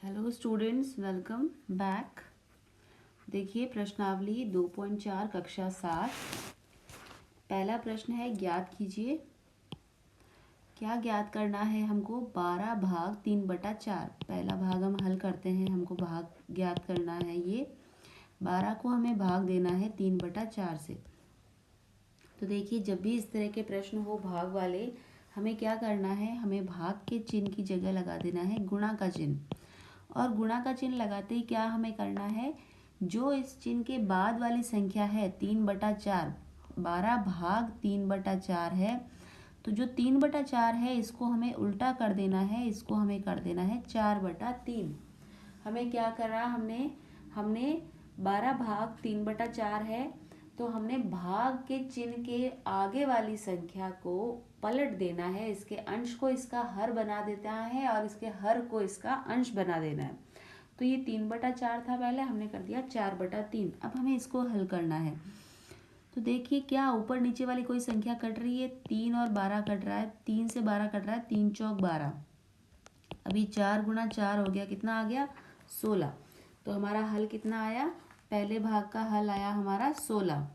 Hello students, welcome back. देखिए प्रश्नावली 2.4 कक्षा 7। पहला प्रश्न है, ज्ञात कीजिए। क्या ज्ञात करना है हमको? 12 भाग 3/4। पहला भाग हम हल करते हैं। हमको भाग ज्ञात करना है। ये 12 को हमें भाग देना है 3/4 से। तो देखिए, जब भी इस तरह के प्रश्न हो भाग वाले, हमें क्या करना है? हमें भाग के चिन्ह की जगह लगा देना है गुणा का चिन्ह। और गुणा का चिन्ह लगाते ही क्या हमें करना है? जो इस चिन्ह के बाद वाली संख्या है 3/4, 12 भाग 3/4 है, तो जो 3/4 है इसको हमें उल्टा कर देना है। इसको हमें कर देना है 4/3। हमें क्या करा? हमने 12 भाग 3/4 है, तो हमने भाग के चिन्ह के आगे वाली संख्या को पलट देना है। इसके अंश को इसका हर बना देता है और इसके हर को इसका अंश बना देना है। तो ये 3/4 था पहले, हमने कर दिया 4/3। अब हमें इसको हल करना है। तो देखिए, क्या ऊपर नीचे वाली कोई संख्या कट रही है? 3 और 12 कट रहा है। 3 से 12 कट रहा है, 3 चौक 12। अभी 4 गुणा 4 हो गया, कितना आ गया? 16। तो हमारा हल कितना आया? पहले भाग का हल आया हमारा 16।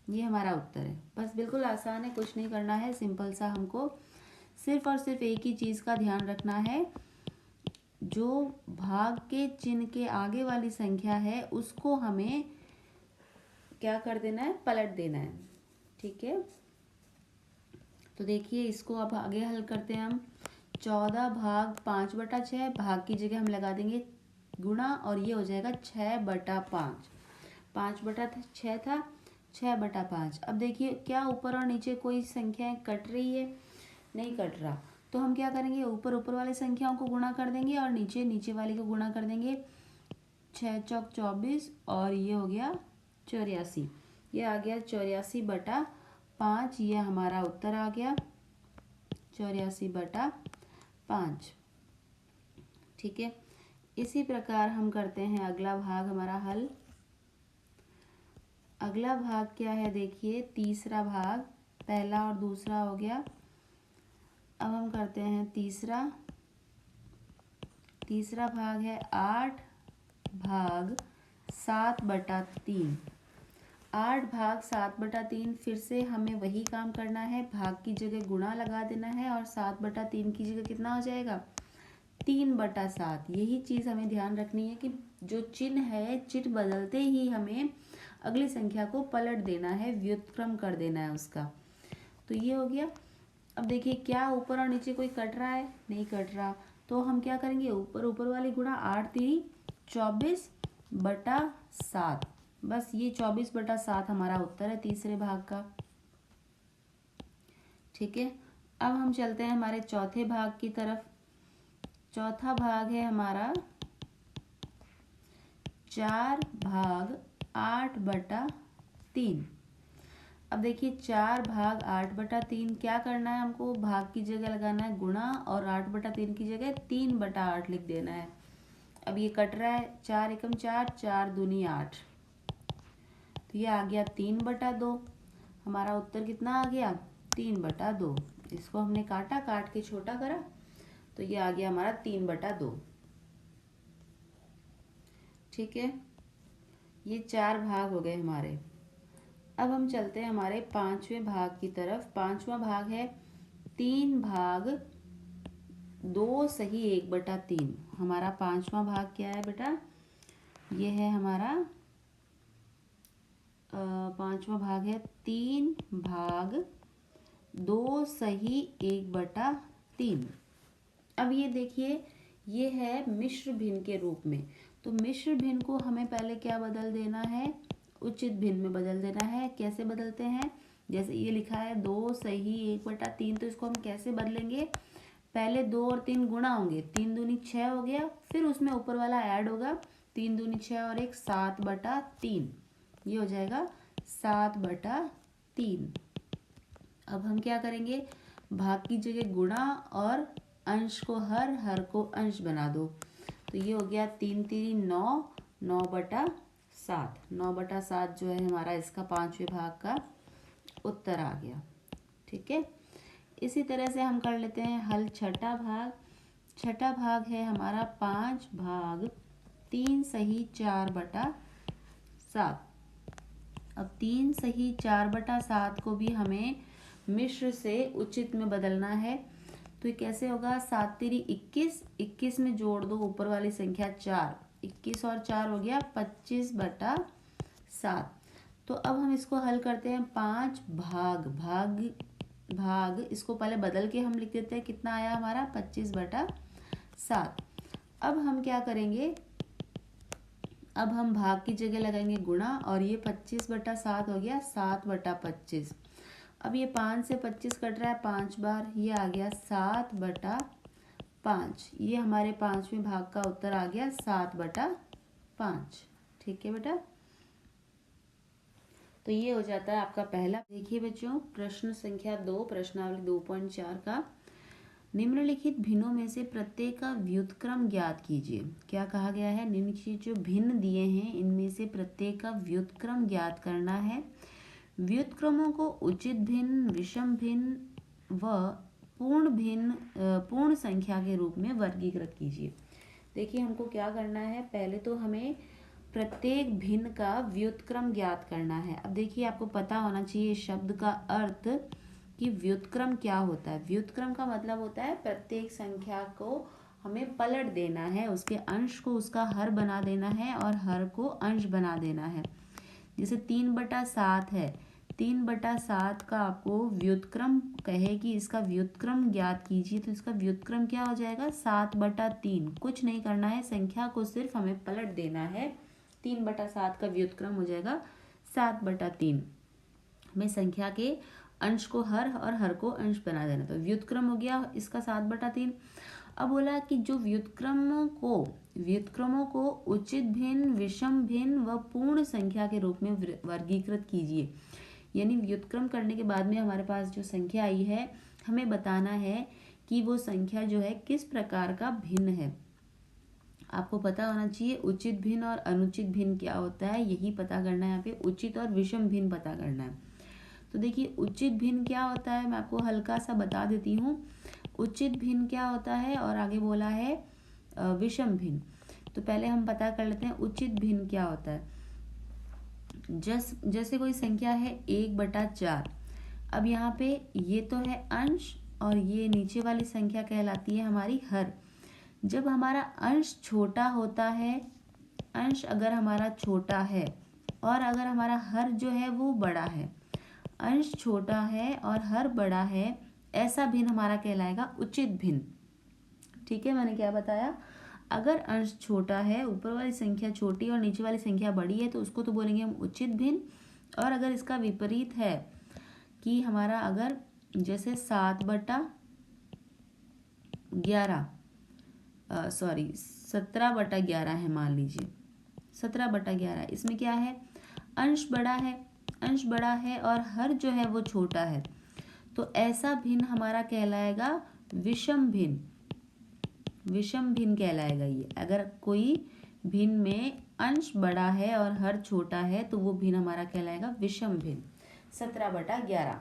ये हमारा उत्तर है। बस बिल्कुल आसान है, कुछ नहीं करना है, सिंपल सा। हमको सिर्फ और सिर्फ एक ही चीज़ का ध्यान रखना है। जो भाग के चिन्ह के आगे वाली संख्या है उसको हमें क्या कर देना है? पलट देना है। ठीक है, तो देखिए इसको अब आगे हल करते हैं हम। 14 भाग 5/6, भाग की जगह हम लगा देंगे गुणा और ये हो जाएगा 6/5। 5/6 था, 6/5। अब देखिए, क्या ऊपर और नीचे कोई संख्याएं कट रही है? नहीं कट रहा। तो हम क्या करेंगे? ऊपर ऊपर वाली संख्याओं को गुणा कर देंगे और नीचे नीचे वाली को गुणा कर देंगे। 6 चौक 24 और ये हो गया 84। ये आ गया 84/5। ये हमारा उत्तर आ गया 84/5। ठीक है, इसी प्रकार हम करते हैं अगला भाग हमारा हल। अगला भाग क्या है? देखिए, तीसरा भाग। पहला और दूसरा हो गया। अब हम करते हैं तीसरा। तीसरा भाग है 8 भाग 7/3। 8 भाग 7/3। फिर से हमें वही काम करना है। भाग की जगह गुणा लगा देना है और 7/3 की जगह कितना हो जाएगा? 3/7। यही चीज़ हमें ध्यान रखनी है कि जो चिन्ह है, चिन्ह बदलते ही हमें अगली संख्या को पलट देना है, व्युत्क्रम कर देना है उसका। तो ये हो गया। अब देखिए, क्या ऊपर और नीचे कोई कट रहा है? नहीं कट रहा। तो हम क्या करेंगे? ऊपर ऊपर वाली गुणा 8 3 24/7। बस ये 24/7 हमारा उत्तर है तीसरे भाग का। ठीक है, अब हम चलते हैं हमारे चौथे भाग की तरफ। चौथा भाग है हमारा 4 भाग 8/3। अब देखिए, 4 भाग 8/3 क्या करना है हमको? भाग की जगह लगाना है गुणा और 8/3 की जगह 3/8 लिख देना है। अब ये कट रहा है, 4 एकम 4, 4 दूनी 8। तो ये आ गया 3/2। हमारा उत्तर कितना आ गया? 3/2। इसको हमने काटा, काट के छोटा करा, तो ये आ गया हमारा 3/2। ठीक है, ये 4 भाग हो गए हमारे। अब हम चलते हैं हमारे पांचवें भाग की तरफ। पांचवा भाग है 3 भाग 2 सही 1/3। हमारा पांचवा भाग क्या है बेटा? ये है हमारा पांचवा भाग है 3 भाग 2 सही 1/3। अब ये देखिए, ये है मिश्र भिन्न के रूप में। तो मिश्र भिन्न को हमें पहले क्या बदल देना है? उचित भिन्न में बदल देना है। कैसे बदलते हैं? जैसे ये लिखा है 2 सही 1/3, तो इसको हम कैसे बदलेंगे? पहले 2 और 3 गुणा होंगे, 3 दूनी 6 हो गया, फिर उसमें ऊपर वाला ऐड होगा, 3 दूनी 6 और 1 7/3। ये हो जाएगा 7/3। अब हम क्या करेंगे? भाग की जगह गुणा और अंश को हर, हर को अंश बना दो। तो ये हो गया 3 3 9, 9/7। 9/7 जो है हमारा इसका पांचवें भाग का उत्तर आ गया। ठीक है, इसी तरह से हम कर लेते हैं हल छठा भाग। छठा भाग है हमारा 5/3 सही 4/7। अब 3 सही 4/7 को भी हमें मिश्र से उचित में बदलना है। तो ये कैसे होगा? 7 तेरी 21, 21 में जोड़ दो ऊपर वाली संख्या 4, 21 और 4 हो गया 25/7। तो अब हम इसको हल करते हैं। 5 भाग इसको पहले बदल के हम लिख देते हैं। कितना आया हमारा? 25/7। अब हम क्या करेंगे? अब हम भाग की जगह लगाएंगे गुणा, और ये 25/7 हो गया 7/25। अब ये 5 से 25 कट रहा है 5 बार, ये आ गया 7/5। ये हमारे 5वें भाग का उत्तर आ गया 7/5। ठीक है बेटा, तो ये हो जाता है आपका पहला। देखिए बच्चों, प्रश्न संख्या 2, प्रश्नावली 2.4 का निम्नलिखित भिन्नों में से प्रत्येक का व्युत्क्रम ज्ञात कीजिए। क्या कहा गया है? निम्नलिखित जो भिन्न दिए हैं इनमें से प्रत्येक का व्युत्क्रम ज्ञात करना है। व्युत्क्रमों को उचित भिन्न, विषम भिन्न व पूर्ण संख्या के रूप में वर्गीकृत कीजिए। देखिए हमको क्या करना है, पहले तो हमें प्रत्येक भिन्न का व्युत्क्रम ज्ञात करना है। अब देखिए आपको पता होना चाहिए शब्द का अर्थ कि व्युत्क्रम क्या होता है। व्युत्क्रम का मतलब होता है प्रत्येक संख्या को हमें पलट देना है, उसके अंश को उसका हर बना देना है और हर को अंश बना देना है। जैसे 3/7 है, 3/7 का आपको व्युत्क्रम कहे कि इसका व्युत्क्रम ज्ञात कीजिए, तो इसका व्युत्क्रम क्या हो जाएगा? 7/3। कुछ नहीं करना है, संख्या को सिर्फ हमें पलट देना है। 3/7 का व्युत्क्रम हो जाएगा 7/3। हमें संख्या के अंश को हर और हर को अंश बना देना, तो व्युत्क्रम हो गया इसका 7/3। अब बोला कि जो व्युत्क्रमों को उचित भिन्न, विषम भिन्न व पूर्ण संख्या के रूप में वर्गीकृत कीजिए। यानी व्युत्क्रम करने के बाद में हमारे पास जो संख्या आई है, हमें बताना है कि वो संख्या जो है किस प्रकार का भिन्न है। आपको पता होना चाहिए उचित भिन्न और अनुचित भिन्न क्या होता है, यही पता करना है। यहाँ पे उचित और विषम भिन्न पता करना है। तो देखिए उचित भिन्न क्या होता है, मैं आपको हल्का सा बता देती हूँ। उचित भिन्न क्या होता है और आगे बोला है विषम भिन्न। तो पहले हम पता कर लेते हैं उचित भिन्न क्या होता है। जैसे कोई संख्या है 1/4। अब यहाँ पे ये तो है अंश और ये नीचे वाली संख्या कहलाती है हमारी हर। जब हमारा अंश छोटा होता है, अंश अगर हमारा छोटा है और अगर हमारा हर जो है वो बड़ा है, अंश छोटा है और हर बड़ा है, ऐसा भिन्न हमारा कहलाएगा उचित भिन्न। ठीक है, मैंने क्या बताया? अगर अंश छोटा है, ऊपर वाली संख्या छोटी और नीचे वाली संख्या बड़ी है, तो उसको तो बोलेंगे हम उचित भिन्न। और अगर इसका विपरीत है कि हमारा अगर जैसे 17/11 है, मान लीजिए 17/11, इसमें क्या है? अंश बड़ा है और हर जो है वो छोटा है, तो ऐसा भिन्न हमारा कहलाएगा विषम भिन्न। विषम भिन्न कहलाएगा ये। अगर कोई भिन्न में अंश बड़ा है और हर छोटा है, तो वो भिन्न हमारा कहलाएगा विषम भिन्न। 17/11।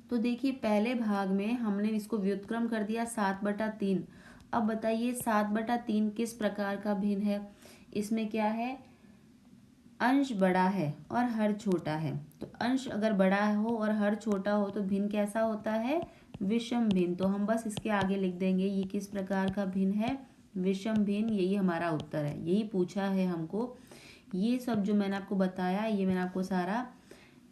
तो देखिए पहले भाग में हमने इसको व्युत्क्रम कर दिया 7/3। अब बताइए 7/3 किस प्रकार का भिन्न है? इसमें क्या है? अंश बड़ा है और हर छोटा है। तो अंश अगर बड़ा हो और हर छोटा हो तो भिन्न कैसा होता है? विषम भिन्न। तो हम बस इसके आगे लिख देंगे ये किस प्रकार का भिन्न है? विषम भिन्न। यही हमारा उत्तर है, यही पूछा है हमको। ये सब जो मैंने आपको बताया, ये मैंने आपको सारा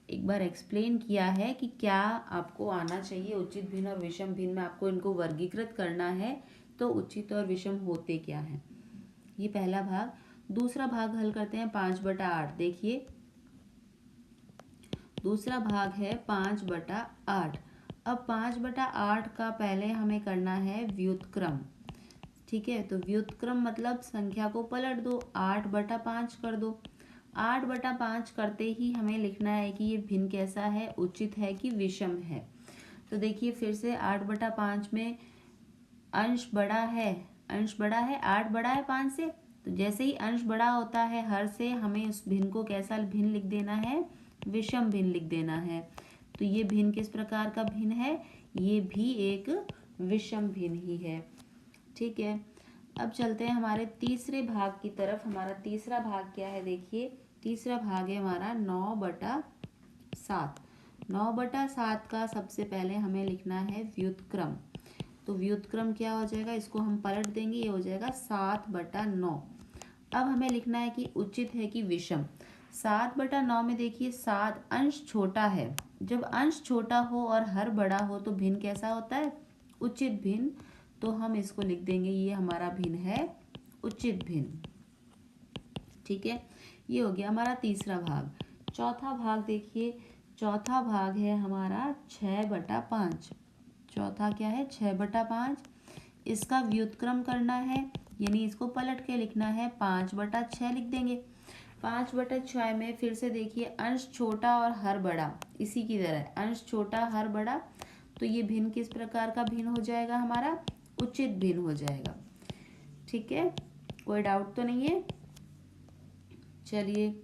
एक बार एक्सप्लेन किया है कि क्या आपको आना चाहिए। उचित भिन्न और विषम भिन्न में आपको इनको वर्गीकृत करना है, तो उचित और विषम होते क्या हैं। ये पहला भाग। दूसरा भाग हल करते हैं 5/8। देखिए दूसरा भाग है 5/8। अब 5/8 का पहले हमें करना है व्युत्क्रम। ठीक है, तो व्युत्क्रम मतलब संख्या को पलट दो, 8/5 कर दो। 8/5 करते ही हमें लिखना है कि ये भिन्न कैसा है, उचित है कि विषम है। तो देखिए फिर से 8/5 में अंश बड़ा है, 8 बड़ा है 5 से, तो जैसे ही अंश बड़ा होता है हर से, हमें उस भिन्न को कैसा भिन्न लिख देना है? विषम भिन्न लिख देना है। तो ये भिन्न किस प्रकार का भिन्न है? ये भी एक विषम भिन्न ही है। ठीक है, अब चलते हैं हमारे तीसरे भाग की तरफ। हमारा तीसरा भाग क्या है, देखिए तीसरा भाग है हमारा 9/7। 9/7 का सबसे पहले हमें लिखना है व्युत्क्रम। तो व्युत्क्रम क्या हो जाएगा, इसको हम पलट देंगे, ये हो जाएगा 7/9। अब हमें लिखना है कि उचित है कि विषम। 7/9 में देखिए 7 अंश छोटा है, जब अंश छोटा हो और हर बड़ा हो तो भिन्न कैसा होता है, उचित भिन्न। तो हम इसको लिख देंगे, ये हमारा भिन्न है उचित भिन्न। ठीक है, ये हो गया हमारा तीसरा भाग। चौथा भाग देखिए, चौथा भाग है हमारा 6/5। चौथा क्या है, 6/5। इसका व्युत्क्रम करना है, यानी इसको पलट के लिखना है, 5/6 लिख देंगे। 5/6 में फिर से देखिए अंश छोटा और हर बड़ा, इसी की तरह अंश छोटा हर बड़ा, तो ये भिन्न किस प्रकार का भिन्न हो जाएगा, हमारा उचित भिन्न हो जाएगा। ठीक है, कोई डाउट तो नहीं है। चलिए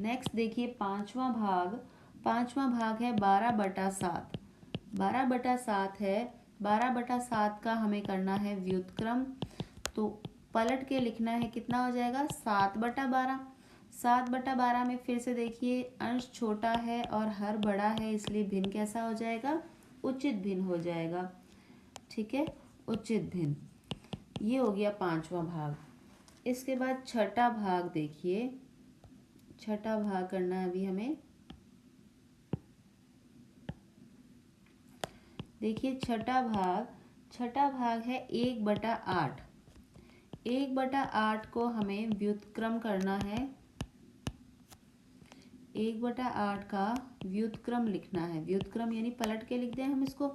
नेक्स्ट देखिए पांचवा भाग। पांचवा भाग है 12/7। 12/7 है, 12/7 का हमें करना है व्युत्क्रम। तो पलट के लिखना है, कितना हो जाएगा, 7/12। 7/12 में फिर से देखिए अंश छोटा है और हर बड़ा है, इसलिए भिन्न कैसा हो जाएगा, उचित भिन्न हो जाएगा। ठीक है, उचित भिन्न। ये हो गया पांचवा भाग। इसके बाद छठा भाग देखिए, छठा भाग करना है अभी हमें। देखिए छठा भाग है 1/8। 1/8 को हमें व्युत्क्रम करना है, 1/8 का व्युत्क्रम लिखना है। व्युत्क्रम यानी पलट के लिख दें हम इसको,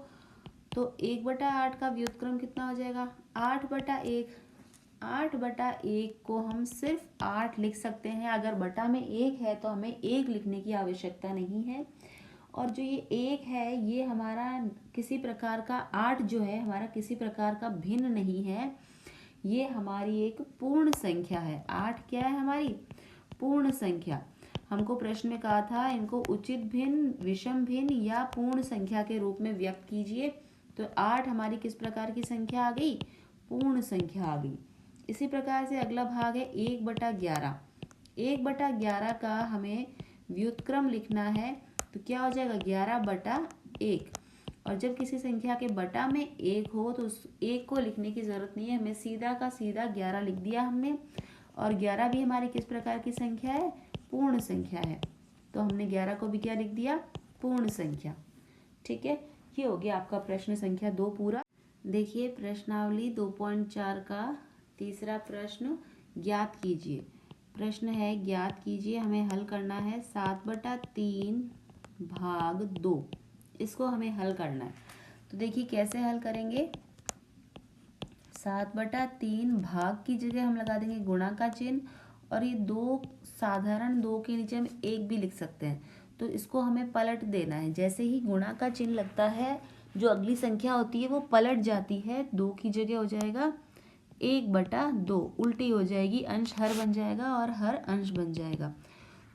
तो 1/8 का व्युत्क्रम कितना हो जाएगा, 8/1। 8/1 को हम सिर्फ 8 लिख सकते हैं, अगर बटा में 1 है तो हमें 1 लिखने की आवश्यकता नहीं है। और जो ये 1 है, ये हमारा किसी प्रकार का, 8 जो है हमारा किसी प्रकार का भिन्न नहीं है, ये हमारी एक पूर्ण संख्या है। 8 क्या है, हमारी पूर्ण संख्या। हमको प्रश्न में कहा था इनको उचित भिन्न, विषम भिन्न या पूर्ण संख्या के रूप में व्यक्त कीजिए। तो 8 हमारी किस प्रकार की संख्या आ गई, पूर्ण संख्या आ गई। इसी प्रकार से अगला भाग है 1/11। 1/11 का हमें व्युत्क्रम लिखना है, तो क्या हो जाएगा, 11/1। और जब किसी संख्या के बटा में 1 हो तो उस 1 को लिखने की जरूरत नहीं है, हमें सीधा का सीधा 11 लिख दिया हमने। और 11 भी हमारी किस प्रकार की संख्या है, पूर्ण संख्या है, तो हमने 11 को भी क्या लिख दिया, पूर्ण संख्या। ठीक है, ये हो गया आपका प्रश्न संख्या 2 पूरा। देखिए प्रश्नावली 2.4 का तीसरा प्रश्न, ज्ञात कीजिए। प्रश्न है ज्ञात कीजिए, हमें हल करना है 7/3 भाग 2। इसको हमें हल करना है, तो देखिए कैसे हल करेंगे। 7/3 भाग की जगह हम लगा देंगे गुणा का चिन्ह, और ये 2 साधारण 2 के नीचे हम 1 भी लिख सकते हैं, तो इसको हमें पलट देना है। जैसे ही गुणा का चिन्ह लगता है, जो अगली संख्या होती है वो पलट जाती है, 2 की जगह हो जाएगा 1/2, उल्टी हो जाएगी, अंश हर बन जाएगा और हर अंश बन जाएगा।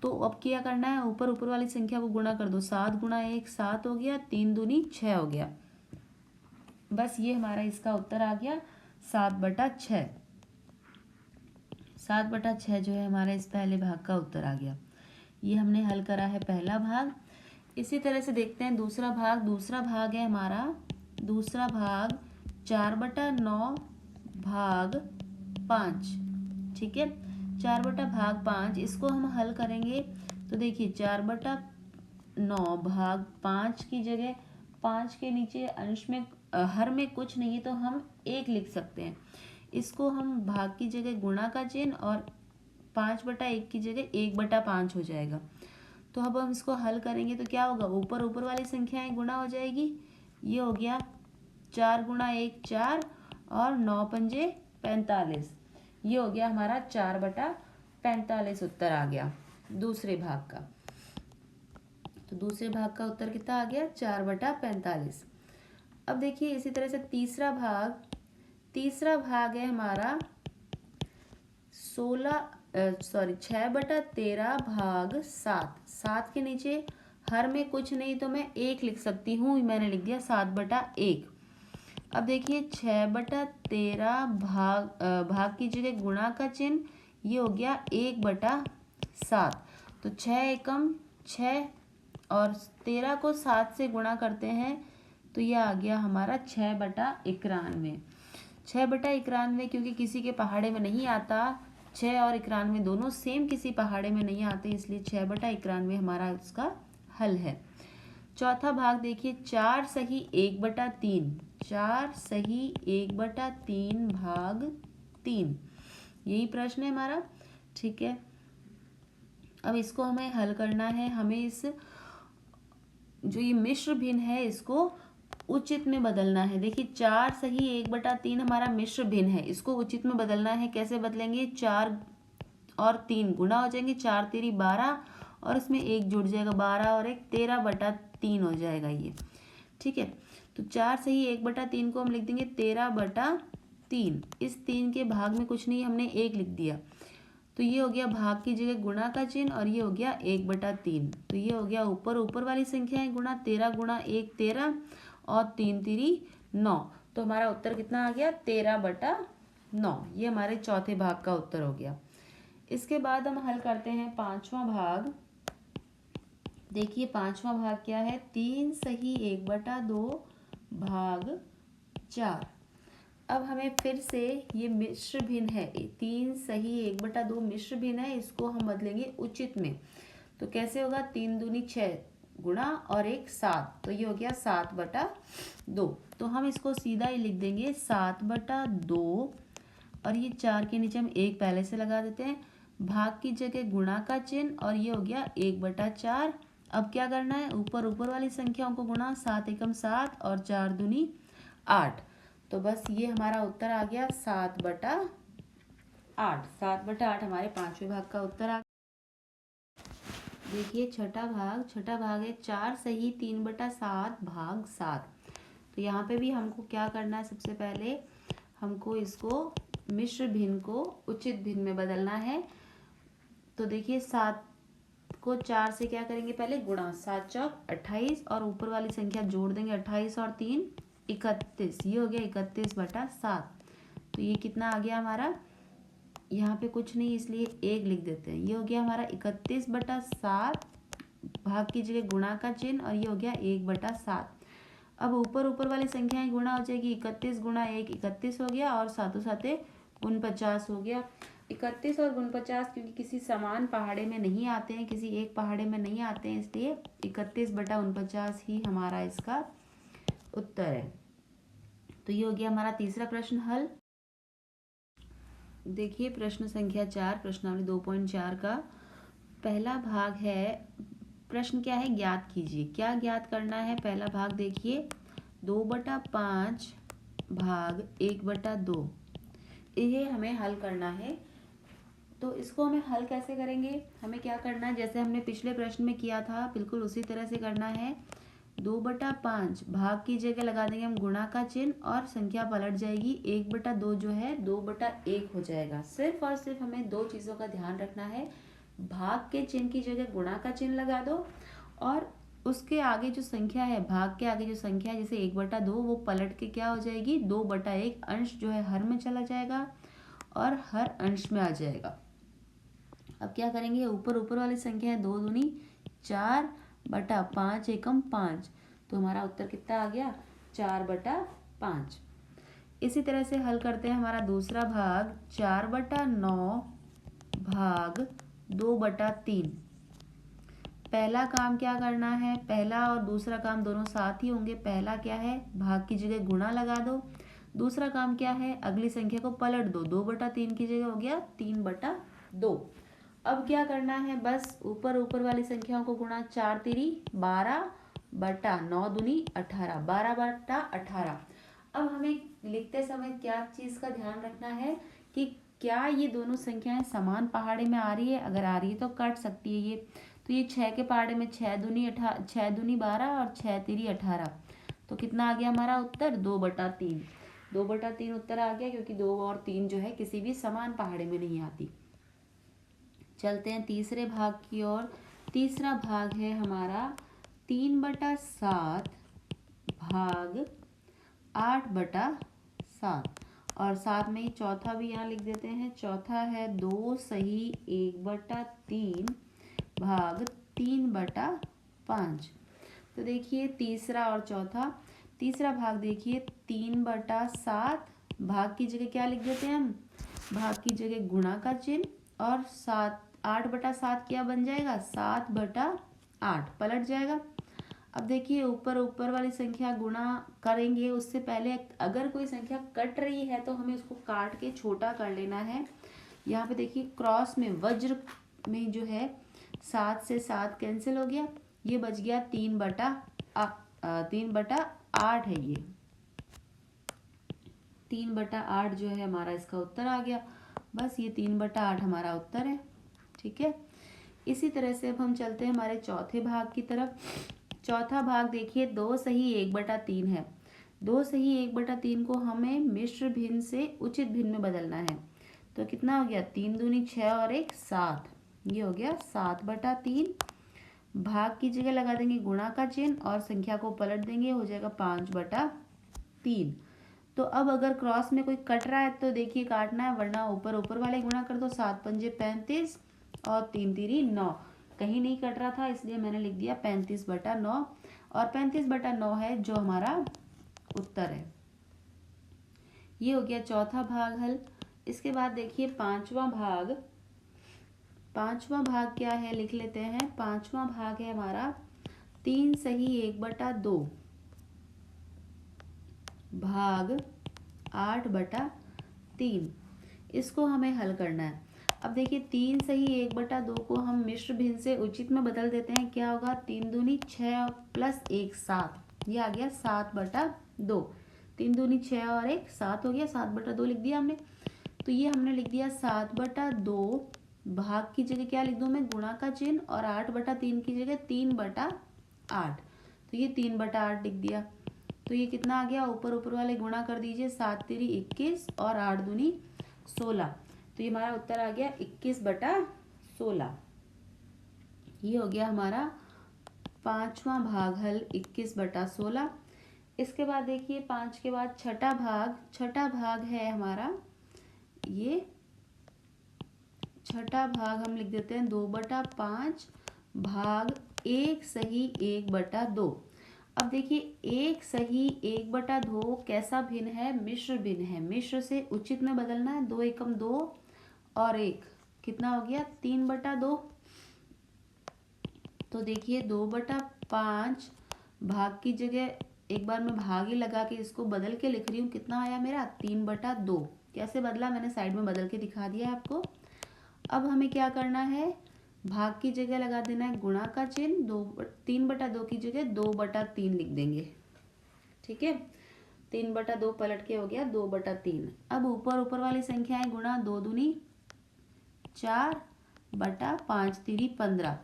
तो अब क्या करना है, ऊपर वाली संख्या को गुणा कर दो, 7 × 1 7 हो गया, 3 दूनी 6 हो गया। बस ये हमारा इसका उत्तर आ गया 7/6। 7/6 जो है हमारा इस पहले भाग का उत्तर आ गया। ये हमने हल करा है पहला भाग। इसी तरह से देखते हैं दूसरा भाग। दूसरा भाग है हमारा, दूसरा भाग 4/9 भाग 5। ठीक है, 4/5, इसको हम हल करेंगे। तो देखिए 4/9 भाग 5 की जगह 5 के नीचे अंश में हर में कुछ नहीं है, तो हम 1 लिख सकते हैं। इसको हम भाग की जगह गुणा का चिन्ह और 5/1 की जगह 1/5 हो जाएगा। तो अब हम इसको हल करेंगे तो क्या होगा, ऊपर वाली संख्याएं गुणा हो जाएगी। ये हो गया 4 × 1 4 और 9 पंजे 45। ये हो गया हमारा 4/45 उत्तर आ गया दूसरे भाग का। तो दूसरे भाग का उत्तर कितना आ गया, 4/45। अब देखिए इसी तरह से तीसरा भाग है हमारा 6/13 भाग 7। 7 के नीचे हर में कुछ नहीं, तो मैं 1 लिख सकती हूँ, मैंने लिख दिया 7/1। अब देखिए 6/13 भाग की जगह गुणा का चिन्ह, ये हो गया 1/7। तो 6 एकम 6 और 13 को 7 से गुणा करते हैं तो ये आ गया हमारा 6/91। 6/91 क्योंकि किसी के पहाड़े में नहीं आता, 6 और 91 दोनों सेम किसी पहाड़े में नहीं आते, इसलिए 6/91 हमारा इसका हल है। चौथा भाग देखिए 4 सही 1/3, 4 सही 1/3 भाग 3, यही प्रश्न है हमारा। ठीक है, अब इसको हमें हल करना है। हमें इस जो ये मिश्र भिन्न है इसको उचित में बदलना है। देखिए 4 सही 1/3 हमारा मिश्र भिन्न है, इसको उचित में बदलना है। कैसे बदलेंगे? 4 और 3 गुणा हो जाएंगे, 4 तेरी 12 और इसमें 1 जुड़ जाएगा, 12 और 1 13/3 हो जाएगा ये। ठीक है, तो 4 सही 1/3 को हम लिख देंगे 13/3। इस 3 के भाग में कुछ नहीं, हमने 1 लिख दिया, तो ये हो गया भाग की जगह गुणा का चिन्ह और ये हो गया 1/3। तो ये हो गया ऊपर वाली संख्या है गुणा, 13 गुणा 1 13 और 3 तिरी 9। तो हमारा उत्तर कितना आ गया? 13/9। ये हमारे चौथे भाग का उत्तर हो गया। इसके बाद हम हल करते हैं पांचवा भाग। देखिए पांचवा भाग क्या है? 3 सही 1/2 भाग 4। अब हमें फिर से ये मिश्र भिन्न है, 3 सही 1/2 मिश्र भिन्न है, इसको हम बदलेंगे उचित में। तो कैसे होगा? 3 दूनी 6 गुणा और 1 7, तो ये हो गया 7/2। तो हम इसको सीधा ही लिख देंगे 7/2 और ये 4 के नीचे हम 1 पहले से लगा देते हैं, भाग की जगह गुणा का चिन्ह और ये हो गया 1/4। अब क्या करना है? ऊपर वाली संख्याओं को गुणा, 7 एकम 7 और 4 दूनी 8। तो बस ये हमारा उत्तर आ गया 7/8। 7/8 हमारे पांचवें भाग का उत्तर आ गया। देखिए छठा भाग है 4 सही 3/7 भाग 7। तो यहाँ पे भी हमको क्या करना है? सबसे पहले हमको इसको मिश्र भिन्न को उचित भिन्न में बदलना है। तो देखिए 7 को 4 से क्या करेंगे? पहले गुणा, 7 चौक 28 और ऊपर वाली संख्या जोड़ देंगे, 28 और 3 31, ये हो गया 31/7। तो ये कितना आ गया हमारा? यहाँ पे कुछ नहीं इसलिए 1 लिख देते हैं, ये हो गया हमारा 31/7 भाग की जगह गुणा का चिन्ह और ये हो गया 1/7। अब ऊपर वाली संख्याएं गुणा हो जाएगी, 31 गुणा 1 31 हो गया और सातों साथे 49 हो गया। 31 और 49 क्योंकि किसी समान पहाड़े में नहीं आते हैं, किसी एक पहाड़े में नहीं आते हैं, इसलिए 31/49 ही हमारा इसका उत्तर है। तो ये हो गया हमारा तीसरा प्रश्न हल। देखिए प्रश्न संख्या 4, प्रश्नावली 2.4 का पहला भाग है। प्रश्न क्या है? ज्ञात कीजिए। क्या ज्ञात करना है? पहला भाग देखिए 2/5 भाग 1/2, ये हमें हल करना है। तो इसको हमें हल कैसे करेंगे? हमें क्या करना है? जैसे हमने पिछले प्रश्न में किया था बिल्कुल उसी तरह से करना है। 2/5 भाग की जगह लगा देंगे हम गुणा का चिन्ह और संख्या पलट जाएगी, 1/2 जो है 2/1 हो जाएगा। सिर्फ और सिर्फ हमें दो चीज़ों का ध्यान रखना है, भाग के चिन्ह की जगह गुणा का चिन्ह लगा दो और उसके आगे जो संख्या है, भाग के आगे जो संख्या है जैसे 1/2, वो पलट के क्या हो जाएगी? 2/1, अंश जो है हर में चला जाएगा और हर अंश में आ जाएगा। अब क्या करेंगे? ऊपर वाली संख्या है 2 दूनी 4/5 एकम 5, तो हमारा उत्तर कितना आ गया? 4/5। इसी तरह से हल करते हैं हमारा दूसरा भाग 4/9 भाग 2/3। पहला काम क्या करना है? पहला और दूसरा काम दोनों साथ ही होंगे। पहला क्या है? भाग की जगह गुणा लगा दो। दूसरा काम क्या है? अगली संख्या को पलट दो, 2/3 की जगह हो गया 3/2। अब क्या करना है? बस ऊपर वाली संख्याओं को गुणा, 4 तिरी 12/9 दूनी 18, 12/18। अब हमें लिखते समय क्या चीज़ का ध्यान रखना है कि क्या ये दोनों संख्याएं समान पहाड़े में आ रही है? अगर आ रही है तो कट सकती है ये। तो ये 6 के पहाड़े में 6 दूनी 12 और 6 तिरी 18, तो कितना आ गया हमारा उत्तर? 2/3। 2/3 उत्तर आ गया क्योंकि 2 और 3 जो है किसी भी समान पहाड़े में नहीं आती। चलते हैं तीसरे भाग की ओर। तीसरा भाग है हमारा 3/7 भाग 8/7। और साथ में ही चौथा भी यहाँ लिख देते हैं। चौथा है 2 सही 1/3 भाग 3/5। तो देखिए तीसरा और चौथा। तीसरा भाग देखिए 3/7, भाग की जगह क्या लिख देते हैं हम, भाग की जगह गुणा का चिन्ह, और 8/7 क्या बन जाएगा, 7/8 पलट जाएगा। अब देखिए ऊपर वाली संख्या गुणा करेंगे, उससे पहले अगर कोई संख्या कट रही है तो हमें उसको काट के छोटा कर लेना है। यहाँ पे देखिए क्रॉस में वज्र में जो है 7 से 7 कैंसिल हो गया, ये बच गया 3/8 है। ये 3/8 जो है हमारा इसका उत्तर आ गया। बस ये 3/8 हमारा उत्तर है। ठीक है, इसी तरह से अब हम चलते हैं हमारे चौथे भाग की तरफ। चौथा भाग देखिए 2 सही 1/3 है। 2 सही 1/3 को हमें मिश्र भिन्न से उचित भिन्न में बदलना है। तो कितना हो गया, 3 दूनी 6 और 1 7, ये हो गया 7/3। भाग की जगह लगा देंगे गुणा का चिन्ह और संख्या को पलट देंगे, हो जाएगा 5/3। तो अब अगर क्रॉस में कोई कट रहा है तो देखिए काटना है, वरना ऊपर वाले गुणा कर दो। 7 पंजे 35 और 3 तिरी 9, कहीं नहीं कट रहा था इसलिए मैंने लिख दिया 35/9, और 35/9 है जो हमारा उत्तर है। ये हो गया चौथा भाग हल। इसके बाद देखिए पांचवा भाग। पांचवा भाग क्या है लिख लेते हैं। पांचवा भाग है हमारा 3 सही 1/2 भाग 8/3। इसको हमें हल करना है। अब देखिए 3 सही 1/2 को हम मिश्र भिन्न से उचित में बदल देते हैं। क्या होगा, 3 दूनी 6 प्लस 1 7, ये आ गया 7/2। 3 दूनी 6 और 1 7 हो गया, 7/2 लिख दिया हमने। तो ये हमने लिख दिया 7/2, भाग की जगह क्या लिख दूं मैं, गुणा का चिन्ह, और 8/3 की जगह 3/8, तो ये 3/8 लिख दिया। तो ये कितना आ गया, ऊपर वाले गुणा कर दीजिए, 7 तिरी 21 और 8 दूनी 16, तो ये हमारा उत्तर आ गया 21/16। ये हो गया हमारा पांचवा भाग हल 21/16। इसके बाद देखिए 5 के बाद छठा भाग। छठा भाग है हमारा, ये छठा भाग हम लिख देते हैं 2/5 भाग 1 सही 1/2। अब देखिए 1 सही 1/2 कैसा भिन्न है, मिश्र भिन्न है। मिश्र से उचित में बदलना है। 2 एकम 2 और 1 कितना हो गया, 3/2। तो देखिए 2/5 भाग की जगह एक बार मैं भाग ही लगा के इसको बदल के लिख रही हूँ। कितना आया मेरा, 3/2। कैसे बदला, मैंने साइड में बदल के दिखा दिया है आपको। अब हमें क्या करना है, भाग की जगह लगा देना है गुणा का चिन्ह। 3/2 की जगह 2/3 लिख देंगे। ठीक है, 3/2 पलट के हो गया 2/3। अब ऊपर वाली संख्याएं गुणा, 2 दूनी 4 बटा 5 तिरी 15,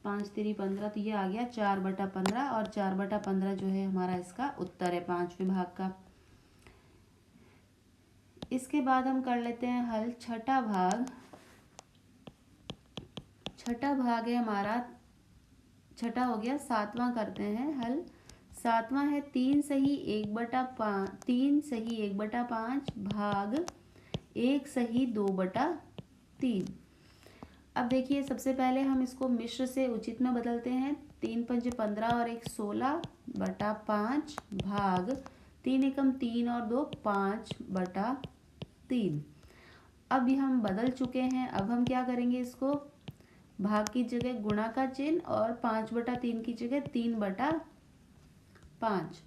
5 तिरी 15, तो ये आ गया 4/15, और 4/15 जो है हमारा इसका उत्तर है पांचवें भाग का। इसके बाद हम कर लेते हैं हल छठा भाग। छठा भाग है हमारा, छठा हो गया, सातवां करते हैं हल। सातवां है 3 सही 1/5, 3 सही 1/5 भाग 1 सही 2/3। अब देखिए सबसे पहले हम इसको मिश्र से उचित में बदलते हैं। 3 पंजे 15 और 1 16/5 भाग 3 एकम 3 और 2 5/3। अब ये हम बदल चुके हैं। अब हम क्या करेंगे, इसको भाग की जगह गुणा का चिन्ह और 5/3 की जगह 3/5।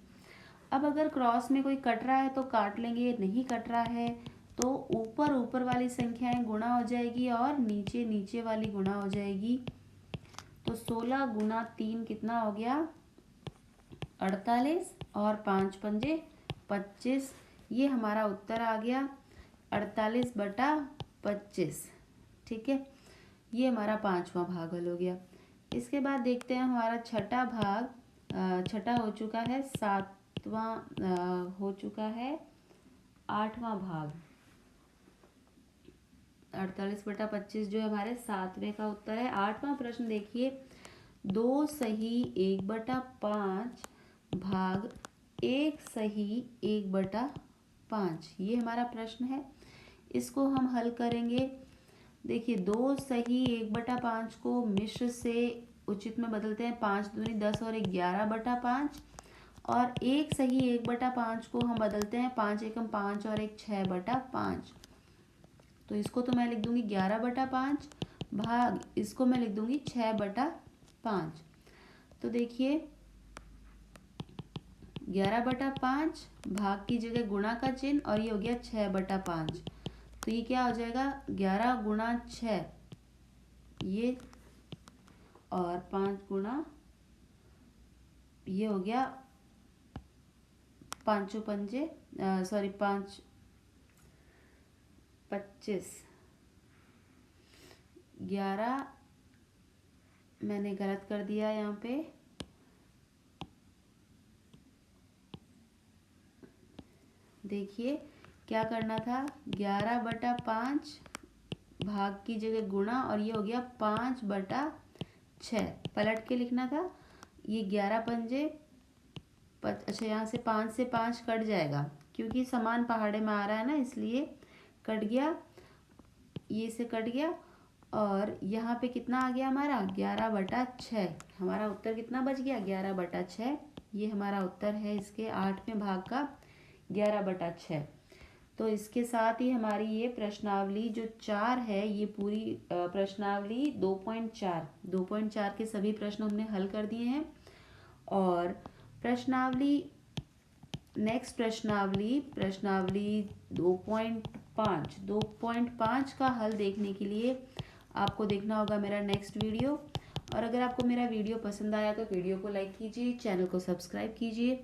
अब अगर क्रॉस में कोई कट रहा है तो काट लेंगे, नहीं कट रहा है तो ऊपर वाली संख्याएं गुणा हो जाएगी और नीचे वाली गुणा हो जाएगी। तो 16 गुना 3 कितना हो गया, 48, और 5 पंजे 25, ये हमारा उत्तर आ गया 48/25। ठीक है, ये हमारा पांचवा भाग हल हो गया। इसके बाद देखते हैं हमारा छठा भाग। छठा हो चुका है, सातवां हो चुका है, आठवां भाग। 48/25 जो है हमारे सातवें का उत्तर है। आठवां प्रश्न देखिए, 2 सही 1/5 भाग 1 सही 1/5, ये हमारा प्रश्न है। इसको हम हल करेंगे। देखिए 2 सही 1/5 को मिश्र से उचित में बदलते हैं, 5 दूनी 10 और 11/5, और 1 सही 1/5 को हम बदलते हैं 5 एकम 5 और 1 6/5। तो इसको तो मैं लिख दूंगी 11/5 भाग इसको मैं लिख दूंगी 6/5। तो देखिए 11/5 भाग की जगह गुणा का चिन्ह, और ये हो गया 6/5। तो ये क्या हो जाएगा 11 गुणा 6 ये, और 5 गुणा ये हो गया 5 पंजे 5 25। 11 मैंने गलत कर दिया यहाँ पे, देखिए क्या करना था 11/5 भाग की जगह गुणा, और ये हो गया 5/6, पलट के लिखना था। ये 11 पंजे अच्छा यहाँ से 5 से 5 कट जाएगा क्योंकि समान पहाड़े में आ रहा है ना, इसलिए कट गया, ये से कट गया। और यहाँ पे कितना आ गया हमारा 11/6। हमारा उत्तर कितना बच गया 11/6। ये हमारा उत्तर है इसके 8वें भाग का 11/6। तो इसके साथ ही हमारी ये प्रश्नावली जो 4 है, ये पूरी प्रश्नावली 2.4 के सभी प्रश्न हमने हल कर दिए हैं। और प्रश्नावली नेक्स्ट प्रश्नावली 2.5 का हल देखने के लिए आपको देखना होगा मेरा नेक्स्ट वीडियो। और अगर आपको मेरा वीडियो पसंद आया तो वीडियो को लाइक कीजिए, चैनल को सब्सक्राइब कीजिए